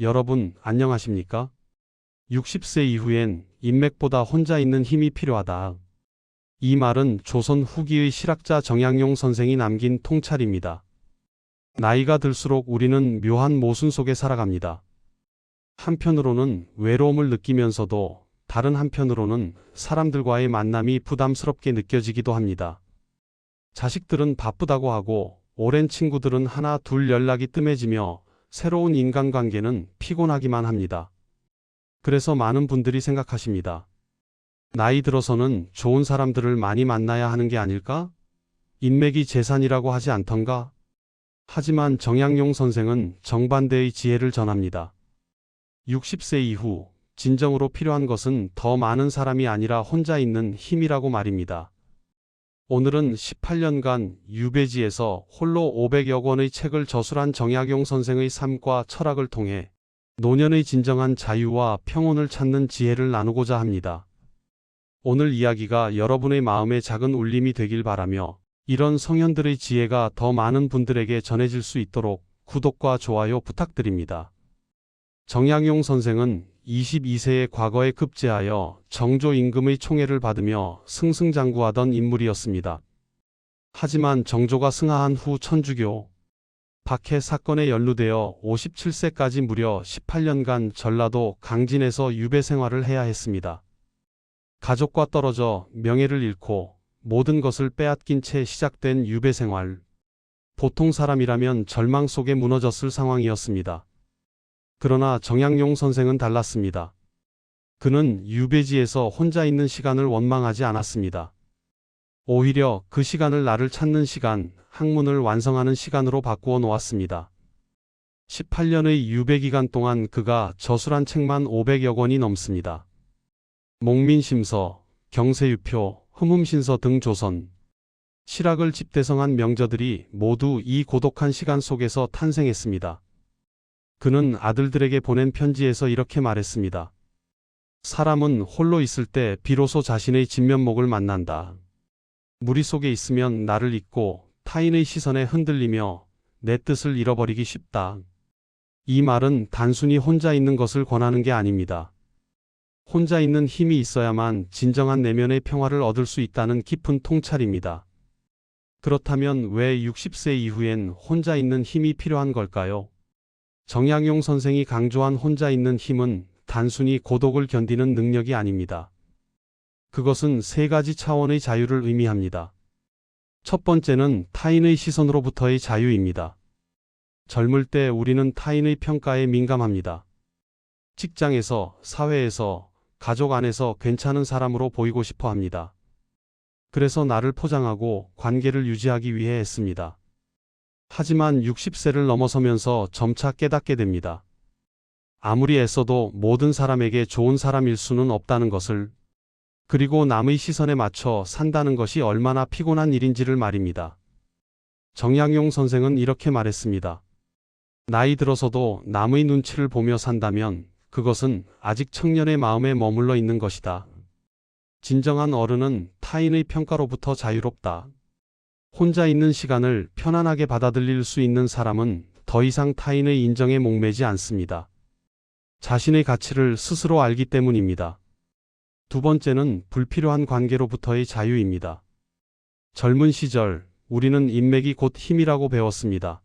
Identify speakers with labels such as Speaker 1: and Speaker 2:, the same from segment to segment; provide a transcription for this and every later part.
Speaker 1: 여러분, 안녕하십니까? 60세 이후엔 인맥보다 혼자 있는 힘이 필요하다. 이 말은 조선 후기의 실학자 정약용 선생이 남긴 통찰입니다. 나이가 들수록 우리는 묘한 모순 속에 살아갑니다. 한편으로는 외로움을 느끼면서도 다른 한편으로는 사람들과의 만남이 부담스럽게 느껴지기도 합니다. 자식들은 바쁘다고 하고 오랜 친구들은 하나 둘 연락이 뜸해지며 새로운 인간관계는 피곤하기만 합니다. 그래서 많은 분들이 생각하십니다. 나이 들어서는 좋은 사람들을 많이 만나야 하는 게 아닐까? 인맥이 재산이라고 하지 않던가? 하지만 정약용 선생은 정반대의 지혜를 전합니다. 60세 이후 진정으로 필요한 것은 더 많은 사람이 아니라 혼자 있는 힘이라고 말입니다. 오늘은 18년간 유배지에서 홀로 500여 권의 책을 저술한 정약용 선생의 삶과 철학을 통해 노년의 진정한 자유와 평온을 찾는 지혜를 나누고자 합니다. 오늘 이야기가 여러분의 마음에 작은 울림이 되길 바라며 이런 성현들의 지혜가 더 많은 분들에게 전해질 수 있도록 구독과 좋아요 부탁드립니다. 정약용 선생은 22세의 과거에 급제하여 정조 임금의 총애를 받으며 승승장구하던 인물이었습니다. 하지만 정조가 승하한 후 천주교 박해 사건에 연루되어 57세까지 무려 18년간 전라도 강진에서 유배 생활을 해야 했습니다. 가족과 떨어져 명예를 잃고 모든 것을 빼앗긴 채 시작된 유배 생활. 보통 사람이라면 절망 속에 무너졌을 상황이었습니다. 그러나 정약용 선생은 달랐습니다. 그는 유배지에서 혼자 있는 시간을 원망하지 않았습니다. 오히려 그 시간을 나를 찾는 시간, 학문을 완성하는 시간으로 바꾸어 놓았습니다. 18년의 유배 기간 동안 그가 저술한 책만 500여 권이 넘습니다. 목민심서, 경세유표, 흠흠신서 등 조선, 실학을 집대성한 명저들이 모두 이 고독한 시간 속에서 탄생했습니다. 그는 아들들에게 보낸 편지에서 이렇게 말했습니다. 사람은 홀로 있을 때 비로소 자신의 진면목을 만난다. 무리 속에 있으면 나를 잊고 타인의 시선에 흔들리며 내 뜻을 잃어버리기 쉽다. 이 말은 단순히 혼자 있는 것을 권하는 게 아닙니다. 혼자 있는 힘이 있어야만 진정한 내면의 평화를 얻을 수 있다는 깊은 통찰입니다. 그렇다면 왜 60세 이후엔 혼자 있는 힘이 필요한 걸까요? 정약용 선생이 강조한 혼자 있는 힘은 단순히 고독을 견디는 능력이 아닙니다. 그것은 세 가지 차원의 자유를 의미합니다. 첫 번째는 타인의 시선으로부터의 자유입니다. 젊을 때 우리는 타인의 평가에 민감합니다. 직장에서, 사회에서, 가족 안에서 괜찮은 사람으로 보이고 싶어 합니다. 그래서 나를 포장하고 관계를 유지하기 위해 했습니다. 하지만 60세를 넘어서면서 점차 깨닫게 됩니다. 아무리 애써도 모든 사람에게 좋은 사람일 수는 없다는 것을, 그리고 남의 시선에 맞춰 산다는 것이 얼마나 피곤한 일인지를 말입니다. 정약용 선생은 이렇게 말했습니다. 나이 들어서도 남의 눈치를 보며 산다면 그것은 아직 청년의 마음에 머물러 있는 것이다. 진정한 어른은 타인의 평가로부터 자유롭다. 혼자 있는 시간을 편안하게 받아들일 수 있는 사람은 더 이상 타인의 인정에 목매지 않습니다. 자신의 가치를 스스로 알기 때문입니다. 두 번째는 불필요한 관계로부터의 자유입니다. 젊은 시절 우리는 인맥이 곧 힘이라고 배웠습니다.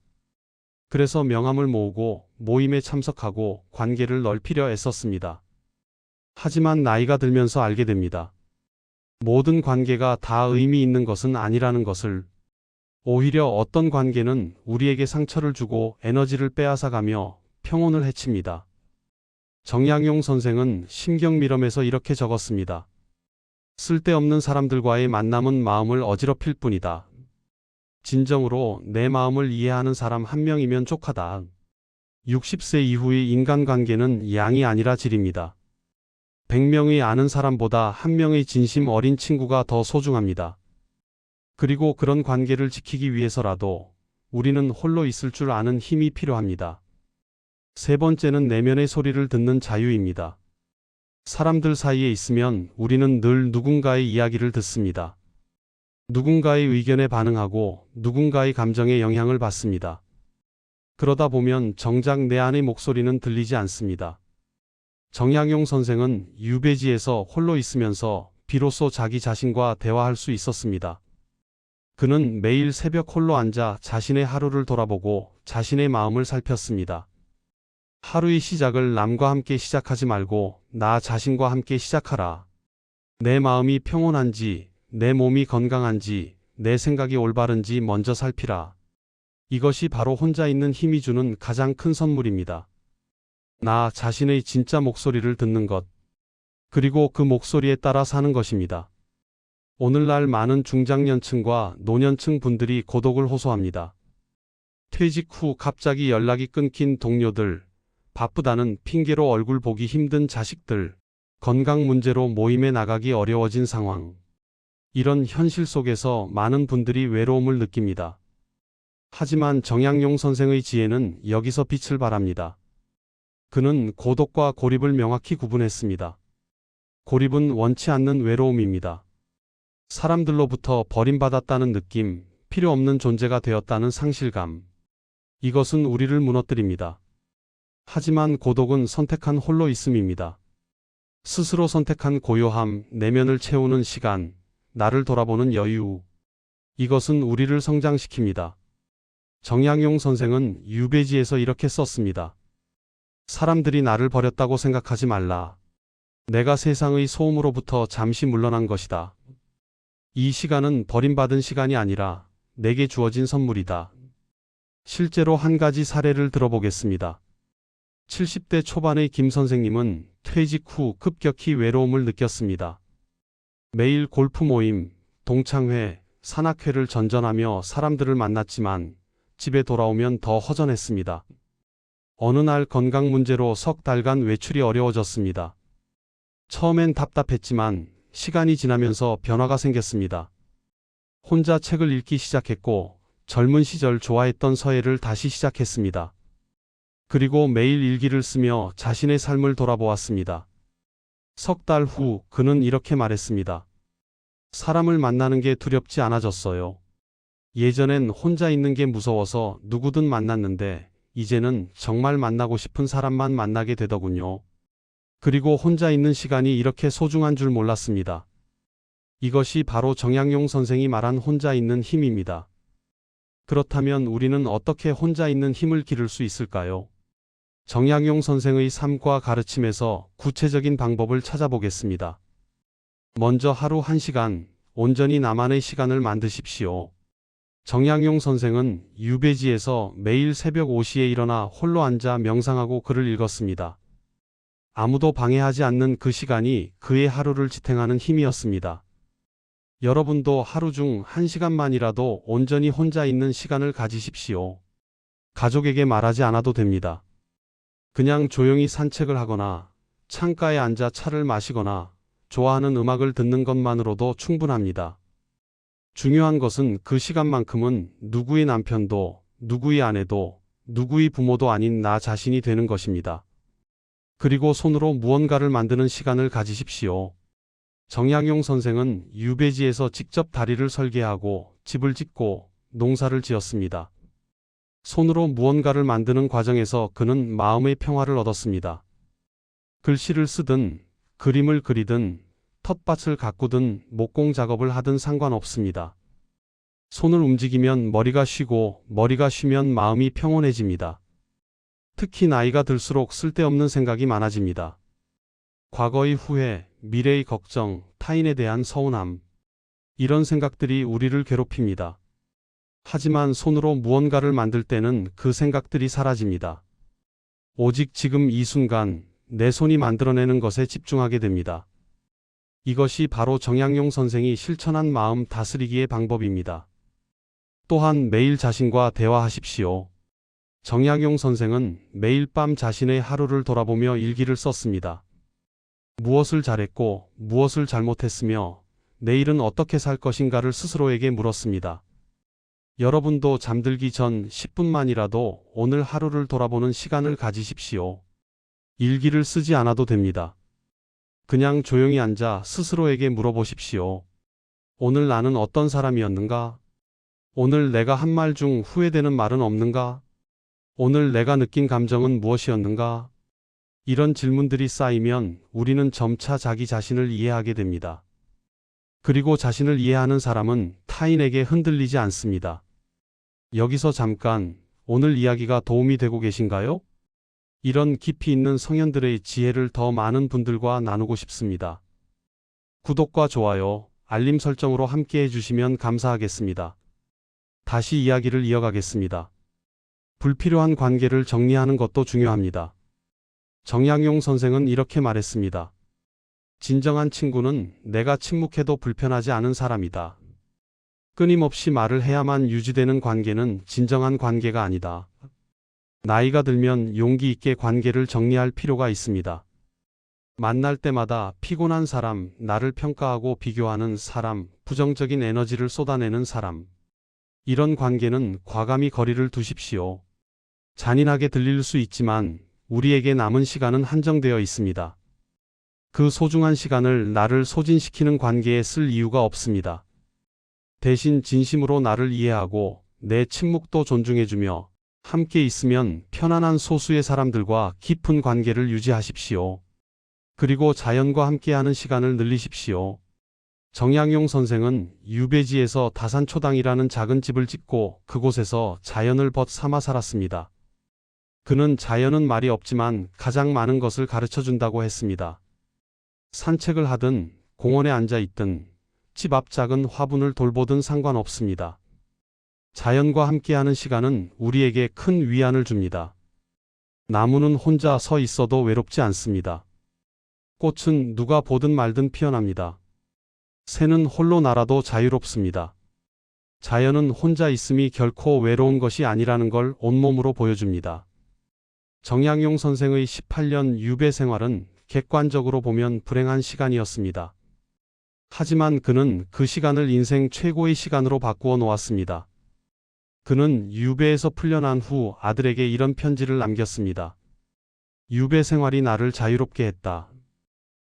Speaker 1: 그래서 명함을 모으고 모임에 참석하고 관계를 넓히려 애썼습니다. 하지만 나이가 들면서 알게 됩니다. 모든 관계가 다 의미 있는 것은 아니라는 것을. 오히려 어떤 관계는 우리에게 상처를 주고 에너지를 빼앗아가며 평온을 해칩니다. 정약용 선생은 심경밀엄에서 이렇게 적었습니다. 쓸데없는 사람들과의 만남은 마음을 어지럽힐 뿐이다. 진정으로 내 마음을 이해하는 사람 한 명이면 족하다. 60세 이후의 인간관계는 양이 아니라 질입니다. 100명의 아는 사람보다 한 명의 진심 어린 친구가 더 소중합니다. 그리고 그런 관계를 지키기 위해서라도 우리는 홀로 있을 줄 아는 힘이 필요합니다. 세 번째는 내면의 소리를 듣는 자유입니다. 사람들 사이에 있으면 우리는 늘 누군가의 이야기를 듣습니다. 누군가의 의견에 반응하고 누군가의 감정에 영향을 받습니다. 그러다 보면 정작 내 안의 목소리는 들리지 않습니다. 정약용 선생은 유배지에서 홀로 있으면서 비로소 자기 자신과 대화할 수 있었습니다. 그는 매일 새벽 홀로 앉아 자신의 하루를 돌아보고 자신의 마음을 살폈습니다. 하루의 시작을 남과 함께 시작하지 말고 나 자신과 함께 시작하라. 내 마음이 평온한지, 내 몸이 건강한지, 내 생각이 올바른지 먼저 살피라. 이것이 바로 혼자 있는 힘이 주는 가장 큰 선물입니다. 나 자신의 진짜 목소리를 듣는 것, 그리고 그 목소리에 따라 사는 것입니다. 오늘날 많은 중장년층과 노년층 분들이 고독을 호소합니다. 퇴직 후 갑자기 연락이 끊긴 동료들, 바쁘다는 핑계로 얼굴 보기 힘든 자식들, 건강 문제로 모임에 나가기 어려워진 상황. 이런 현실 속에서 많은 분들이 외로움을 느낍니다. 하지만 정약용 선생의 지혜는 여기서 빛을 발합니다. 그는 고독과 고립을 명확히 구분했습니다. 고립은 원치 않는 외로움입니다. 사람들로부터 버림받았다는 느낌, 필요 없는 존재가 되었다는 상실감. 이것은 우리를 무너뜨립니다. 하지만 고독은 선택한 홀로 있음입니다. 스스로 선택한 고요함, 내면을 채우는 시간, 나를 돌아보는 여유. 이것은 우리를 성장시킵니다. 정약용 선생은 유배지에서 이렇게 썼습니다. 사람들이 나를 버렸다고 생각하지 말라. 내가 세상의 소음으로부터 잠시 물러난 것이다. 이 시간은 버림받은 시간이 아니라 내게 주어진 선물이다. 실제로 한 가지 사례를 들어보겠습니다. 70대 초반의 김 선생님은 퇴직 후 급격히 외로움을 느꼈습니다. 매일 골프 모임, 동창회, 산악회를 전전하며 사람들을 만났지만 집에 돌아오면 더 허전했습니다. 어느 날 건강 문제로 석 달간 외출이 어려워졌습니다. 처음엔 답답했지만 시간이 지나면서 변화가 생겼습니다. 혼자 책을 읽기 시작했고 젊은 시절 좋아했던 서예를 다시 시작했습니다. 그리고 매일 일기를 쓰며 자신의 삶을 돌아보았습니다. 석 달 후 그는 이렇게 말했습니다. 사람을 만나는 게 두렵지 않아졌어요. 예전엔 혼자 있는 게 무서워서 누구든 만났는데 이제는 정말 만나고 싶은 사람만 만나게 되더군요. 그리고 혼자 있는 시간이 이렇게 소중한 줄 몰랐습니다. 이것이 바로 정약용 선생이 말한 혼자 있는 힘입니다. 그렇다면 우리는 어떻게 혼자 있는 힘을 기를 수 있을까요? 정약용 선생의 삶과 가르침에서 구체적인 방법을 찾아보겠습니다. 먼저 하루 1시간, 온전히 나만의 시간을 만드십시오. 정약용 선생은 유배지에서 매일 새벽 5시에 일어나 홀로 앉아 명상하고 글을 읽었습니다. 아무도 방해하지 않는 그 시간이 그의 하루를 지탱하는 힘이었습니다. 여러분도 하루 중 1시간만이라도 온전히 혼자 있는 시간을 가지십시오. 가족에게 말하지 않아도 됩니다. 그냥 조용히 산책을 하거나 창가에 앉아 차를 마시거나 좋아하는 음악을 듣는 것만으로도 충분합니다. 중요한 것은 그 시간만큼은 누구의 남편도, 누구의 아내도, 누구의 부모도 아닌 나 자신이 되는 것입니다. 그리고 손으로 무언가를 만드는 시간을 가지십시오. 정약용 선생은 유배지에서 직접 다리를 설계하고 집을 짓고 농사를 지었습니다. 손으로 무언가를 만드는 과정에서 그는 마음의 평화를 얻었습니다. 글씨를 쓰든 그림을 그리든 텃밭을 가꾸든 목공 작업을 하든 상관없습니다. 손을 움직이면 머리가 쉬고 머리가 쉬면 마음이 평온해집니다. 특히 나이가 들수록 쓸데없는 생각이 많아집니다. 과거의 후회, 미래의 걱정, 타인에 대한 서운함. 이런 생각들이 우리를 괴롭힙니다. 하지만 손으로 무언가를 만들 때는 그 생각들이 사라집니다. 오직 지금 이 순간 내 손이 만들어내는 것에 집중하게 됩니다. 이것이 바로 정약용 선생이 실천한 마음 다스리기의 방법입니다. 또한 매일 자신과 대화하십시오. 정약용 선생은 매일 밤 자신의 하루를 돌아보며 일기를 썼습니다. 무엇을 잘했고 무엇을 잘못했으며 내일은 어떻게 살 것인가를 스스로에게 물었습니다. 여러분도 잠들기 전 10분만이라도 오늘 하루를 돌아보는 시간을 가지십시오. 일기를 쓰지 않아도 됩니다. 그냥 조용히 앉아 스스로에게 물어보십시오. 오늘 나는 어떤 사람이었는가? 오늘 내가 한 말 중 후회되는 말은 없는가? 오늘 내가 느낀 감정은 무엇이었는가? 이런 질문들이 쌓이면 우리는 점차 자기 자신을 이해하게 됩니다. 그리고 자신을 이해하는 사람은 타인에게 흔들리지 않습니다. 여기서 잠깐, 오늘 이야기가 도움이 되고 계신가요? 이런 깊이 있는 성현들의 지혜를 더 많은 분들과 나누고 싶습니다. 구독과 좋아요, 알림 설정으로 함께 해주시면 감사하겠습니다. 다시 이야기를 이어가겠습니다. 불필요한 관계를 정리하는 것도 중요합니다. 정약용 선생은 이렇게 말했습니다. 진정한 친구는 내가 침묵해도 불편하지 않은 사람이다. 끊임없이 말을 해야만 유지되는 관계는 진정한 관계가 아니다. 나이가 들면 용기 있게 관계를 정리할 필요가 있습니다. 만날 때마다 피곤한 사람, 나를 평가하고 비교하는 사람, 부정적인 에너지를 쏟아내는 사람. 이런 관계는 과감히 거리를 두십시오. 잔인하게 들릴 수 있지만 우리에게 남은 시간은 한정되어 있습니다. 그 소중한 시간을 나를 소진시키는 관계에 쓸 이유가 없습니다. 대신 진심으로 나를 이해하고 내 침묵도 존중해주며 함께 있으면 편안한 소수의 사람들과 깊은 관계를 유지하십시오. 그리고 자연과 함께하는 시간을 늘리십시오. 정약용 선생은 유배지에서 다산초당이라는 작은 집을 짓고 그곳에서 자연을 벗 삼아 살았습니다. 그는 자연은 말이 없지만 가장 많은 것을 가르쳐준다고 했습니다. 산책을 하든 공원에 앉아 있든 집 앞 작은 화분을 돌보든 상관없습니다. 자연과 함께하는 시간은 우리에게 큰 위안을 줍니다. 나무는 혼자 서 있어도 외롭지 않습니다. 꽃은 누가 보든 말든 피어납니다. 새는 홀로 날아도 자유롭습니다. 자연은 혼자 있음이 결코 외로운 것이 아니라는 걸 온몸으로 보여줍니다. 정약용 선생의 18년 유배 생활은 객관적으로 보면 불행한 시간이었습니다. 하지만 그는 그 시간을 인생 최고의 시간으로 바꾸어 놓았습니다. 그는 유배에서 풀려난 후 아들에게 이런 편지를 남겼습니다. 유배 생활이 나를 자유롭게 했다.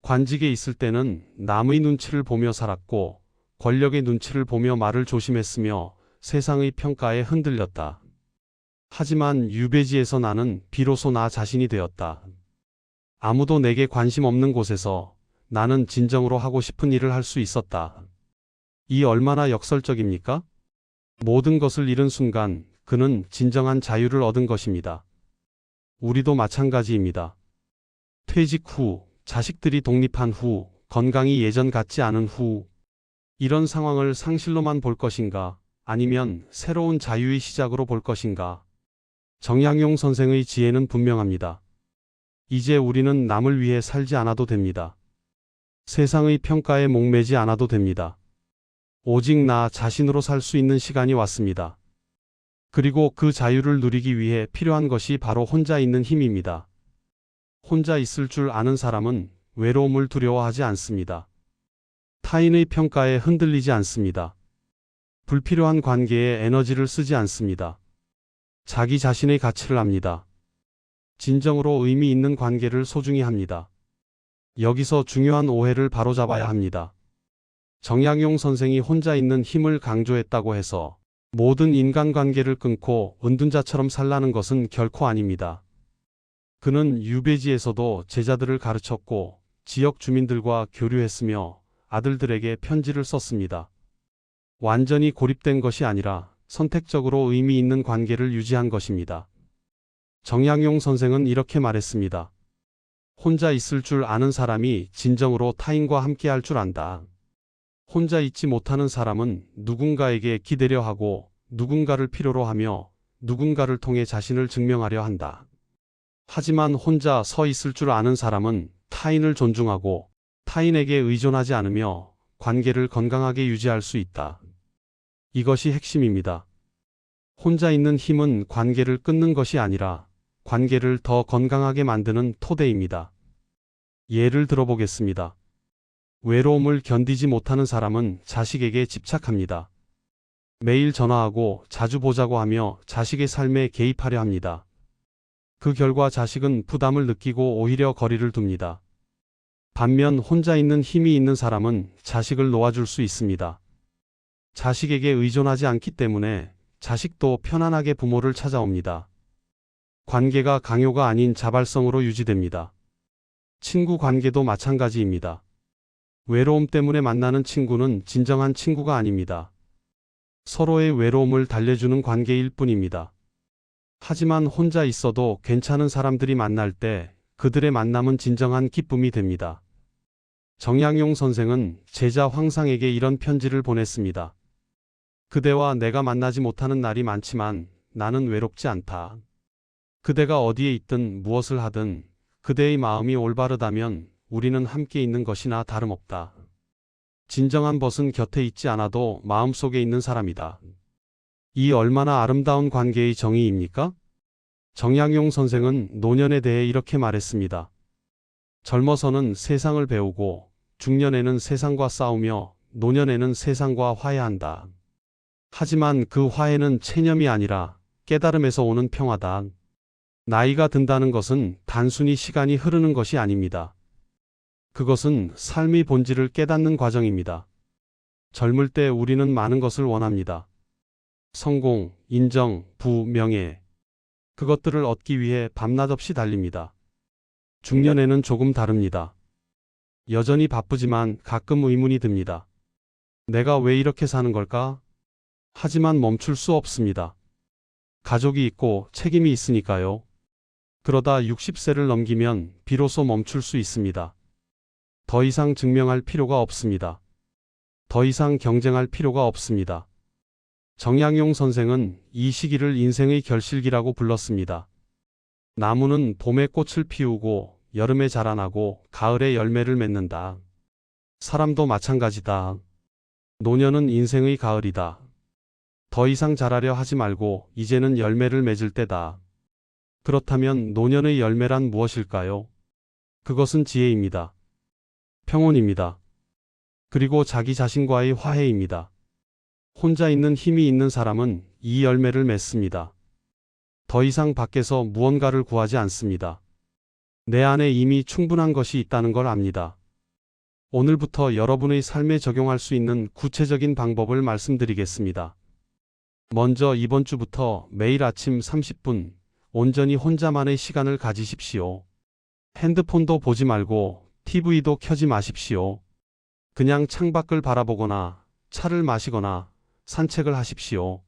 Speaker 1: 관직에 있을 때는 남의 눈치를 보며 살았고 권력의 눈치를 보며 말을 조심했으며 세상의 평가에 흔들렸다. 하지만 유배지에서 나는 비로소 나 자신이 되었다. 아무도 내게 관심 없는 곳에서 나는 진정으로 하고 싶은 일을 할 수 있었다. 이 얼마나 역설적입니까? 모든 것을 잃은 순간 그는 진정한 자유를 얻은 것입니다. 우리도 마찬가지입니다. 퇴직 후, 자식들이 독립한 후, 건강이 예전 같지 않은 후, 이런 상황을 상실로만 볼 것인가, 아니면 새로운 자유의 시작으로 볼 것인가? 정약용 선생의 지혜는 분명합니다. 이제 우리는 남을 위해 살지 않아도 됩니다. 세상의 평가에 목매지 않아도 됩니다. 오직 나 자신으로 살 수 있는 시간이 왔습니다. 그리고 그 자유를 누리기 위해 필요한 것이 바로 혼자 있는 힘입니다. 혼자 있을 줄 아는 사람은 외로움을 두려워하지 않습니다. 타인의 평가에 흔들리지 않습니다. 불필요한 관계에 에너지를 쓰지 않습니다. 자기 자신의 가치를 압니다. 진정으로 의미 있는 관계를 소중히 합니다. 여기서 중요한 오해를 바로잡아야 합니다. 정약용 선생이 혼자 있는 힘을 강조했다고 해서 모든 인간관계를 끊고 은둔자처럼 살라는 것은 결코 아닙니다. 그는 유배지에서도 제자들을 가르쳤고 지역 주민들과 교류했으며 아들들에게 편지를 썼습니다. 완전히 고립된 것이 아니라 선택적으로 의미 있는 관계를 유지한 것입니다. 정약용 선생은 이렇게 말했습니다. 혼자 있을 줄 아는 사람이 진정으로 타인과 함께할 줄 안다. 혼자 있지 못하는 사람은 누군가에게 기대려 하고 누군가를 필요로 하며 누군가를 통해 자신을 증명하려 한다. 하지만 혼자 서 있을 줄 아는 사람은 타인을 존중하고 타인에게 의존하지 않으며 관계를 건강하게 유지할 수 있다. 이것이 핵심입니다. 혼자 있는 힘은 관계를 끊는 것이 아니라 관계를 더 건강하게 만드는 토대입니다. 예를 들어보겠습니다. 외로움을 견디지 못하는 사람은 자식에게 집착합니다. 매일 전화하고 자주 보자고 하며 자식의 삶에 개입하려 합니다. 그 결과 자식은 부담을 느끼고 오히려 거리를 둡니다. 반면 혼자 있는 힘이 있는 사람은 자식을 놓아줄 수 있습니다. 자식에게 의존하지 않기 때문에 자식도 편안하게 부모를 찾아옵니다. 관계가 강요가 아닌 자발성으로 유지됩니다. 친구 관계도 마찬가지입니다. 외로움 때문에 만나는 친구는 진정한 친구가 아닙니다. 서로의 외로움을 달래주는 관계일 뿐입니다. 하지만 혼자 있어도 괜찮은 사람들이 만날 때 그들의 만남은 진정한 기쁨이 됩니다. 정약용 선생은 제자 황상에게 이런 편지를 보냈습니다. 그대와 내가 만나지 못하는 날이 많지만 나는 외롭지 않다. 그대가 어디에 있든 무엇을 하든 그대의 마음이 올바르다면 우리는 함께 있는 것이나 다름없다. 진정한 벗은 곁에 있지 않아도 마음속에 있는 사람이다. 이 얼마나 아름다운 관계의 정의입니까? 정약용 선생은 노년에 대해 이렇게 말했습니다. 젊어서는 세상을 배우고 중년에는 세상과 싸우며 노년에는 세상과 화해한다. 하지만 그 화해는 체념이 아니라 깨달음에서 오는 평화다. 나이가 든다는 것은 단순히 시간이 흐르는 것이 아닙니다. 그것은 삶의 본질을 깨닫는 과정입니다. 젊을 때 우리는 많은 것을 원합니다. 성공, 인정, 부, 명예. 그것들을 얻기 위해 밤낮 없이 달립니다. 중년에는 조금 다릅니다. 여전히 바쁘지만 가끔 의문이 듭니다. 내가 왜 이렇게 사는 걸까? 하지만 멈출 수 없습니다. 가족이 있고 책임이 있으니까요. 그러다 60세를 넘기면 비로소 멈출 수 있습니다. 더 이상 증명할 필요가 없습니다. 더 이상 경쟁할 필요가 없습니다. 정약용 선생은 이 시기를 인생의 결실기라고 불렀습니다. 나무는 봄에 꽃을 피우고 여름에 자라나고 가을에 열매를 맺는다. 사람도 마찬가지다. 노년은 인생의 가을이다. 더 이상 자라려 하지 말고 이제는 열매를 맺을 때다. 그렇다면 노년의 열매란 무엇일까요? 그것은 지혜입니다. 평온입니다. 그리고 자기 자신과의 화해입니다. 혼자 있는 힘이 있는 사람은 이 열매를 맺습니다. 더 이상 밖에서 무언가를 구하지 않습니다. 내 안에 이미 충분한 것이 있다는 걸 압니다. 오늘부터 여러분의 삶에 적용할 수 있는 구체적인 방법을 말씀드리겠습니다. 먼저 이번 주부터 매일 아침 30분 온전히 혼자만의 시간을 가지십시오. 핸드폰도 보지 말고 TV도 켜지 마십시오. 그냥 창밖을 바라보거나 차를 마시거나 산책을 하십시오.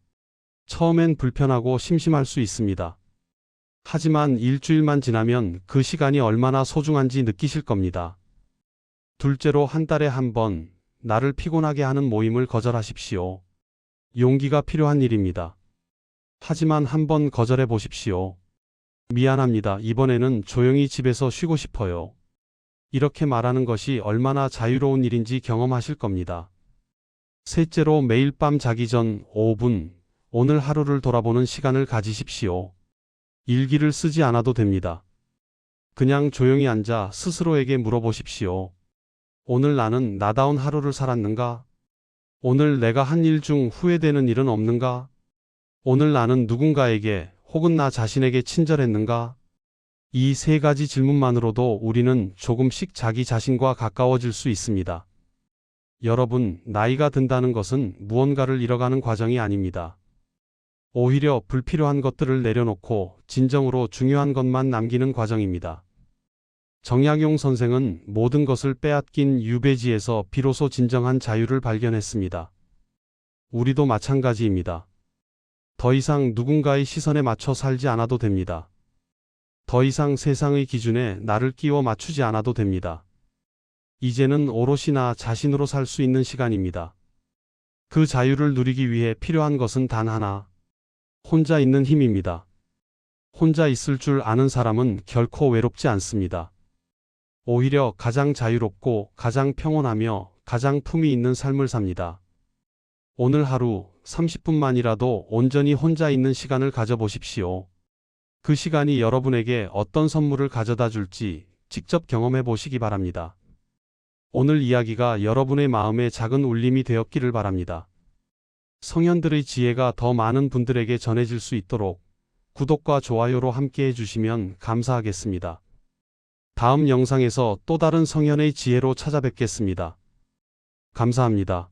Speaker 1: 처음엔 불편하고 심심할 수 있습니다. 하지만 일주일만 지나면 그 시간이 얼마나 소중한지 느끼실 겁니다. 둘째로 한 달에 한 번 나를 피곤하게 하는 모임을 거절하십시오. 용기가 필요한 일입니다. 하지만 한번 거절해 보십시오. 미안합니다. 이번에는 조용히 집에서 쉬고 싶어요. 이렇게 말하는 것이 얼마나 자유로운 일인지 경험하실 겁니다. 셋째로 매일 밤 자기 전 5분 오늘 하루를 돌아보는 시간을 가지십시오. 일기를 쓰지 않아도 됩니다. 그냥 조용히 앉아 스스로에게 물어보십시오. 오늘 나는 나다운 하루를 살았는가? 오늘 내가 한 일 중 후회되는 일은 없는가? 오늘 나는 누군가에게 혹은 나 자신에게 친절했는가? 이 세 가지 질문만으로도 우리는 조금씩 자기 자신과 가까워질 수 있습니다. 여러분, 나이가 든다는 것은 무언가를 잃어가는 과정이 아닙니다. 오히려 불필요한 것들을 내려놓고 진정으로 중요한 것만 남기는 과정입니다. 정약용 선생은 모든 것을 빼앗긴 유배지에서 비로소 진정한 자유를 발견했습니다. 우리도 마찬가지입니다. 더 이상 누군가의 시선에 맞춰 살지 않아도 됩니다. 더 이상 세상의 기준에 나를 끼워 맞추지 않아도 됩니다. 이제는 오롯이 나 자신으로 살 수 있는 시간입니다. 그 자유를 누리기 위해 필요한 것은 단 하나. 혼자 있는 힘입니다. 혼자 있을 줄 아는 사람은 결코 외롭지 않습니다. 오히려 가장 자유롭고 가장 평온하며 가장 품이 있는 삶을 삽니다. 오늘 하루 30분만이라도 온전히 혼자 있는 시간을 가져보십시오. 그 시간이 여러분에게 어떤 선물을 가져다 줄지 직접 경험해 보시기 바랍니다. 오늘 이야기가 여러분의 마음에 작은 울림이 되었기를 바랍니다. 성현들의 지혜가 더 많은 분들에게 전해질 수 있도록 구독과 좋아요로 함께 해주시면 감사하겠습니다. 다음 영상에서 또 다른 성현의 지혜로 찾아뵙겠습니다. 감사합니다.